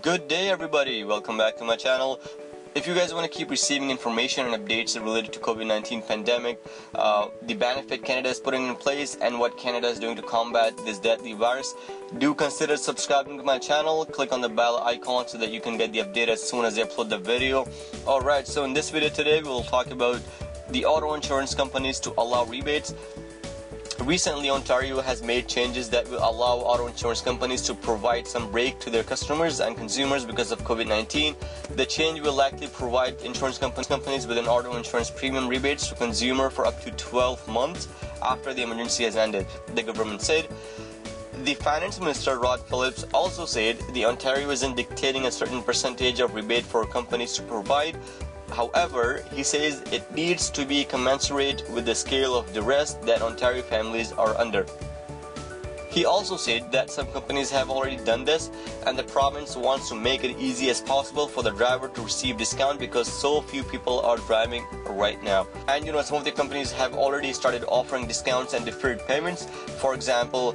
Good day everybody, welcome back to my channel. If you guys want to keep receiving information and updates related to COVID-19 pandemic, the benefit Canada is putting in place and what Canada is doing to combat this deadly virus, do consider subscribing to my channel. Click on the bell icon so that you can get the update as soon as I upload the video. Alright, so in this video today we will talk about the auto insurance companies to allow rebates. Recently, Ontario has made changes that will allow auto insurance companies to provide some break to their customers and consumers because of COVID-19. The change will likely provide insurance companies with an auto insurance premium rebates to consumer for up to 12 months after the emergency has ended, the government said. The Finance Minister Rod Phillips also said the Ontario isn't dictating a certain percentage of rebate for companies to provide. However, he says it needs to be commensurate with the scale of duress that Ontario families are under. He also said that some companies have already done this and the province wants to make it easy as possible for the driver to receive discount because so few people are driving right now. And some of the companies have already started offering discounts and deferred payments. For example,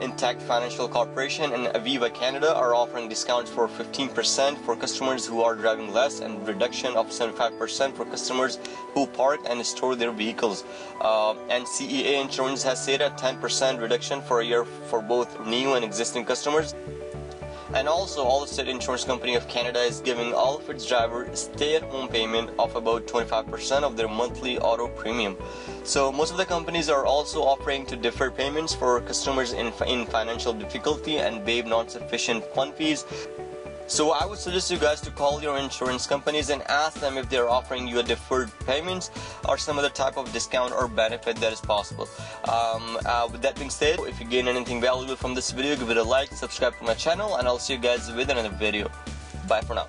Intact Financial Corporation and Aviva Canada are offering discounts for 15% for customers who are driving less and reduction of 75% for customers who park and store their vehicles. And CEA Insurance has said a 10% reduction for a year for both new and existing customers. And also, Allstate Insurance Company of Canada is giving all of its drivers stay-at-home payment of about 25% of their monthly auto premium. So most of the companies are also offering to defer payments for customers in financial difficulty and waive non-sufficient fund fees. So I would suggest you guys to call your insurance companies and ask them if they're offering you a deferred payments or some other type of discount or benefit that is possible. With that being said, if you gain anything valuable from this video, give it a like, subscribe to my channel, and I'll see you guys with another video. Bye for now.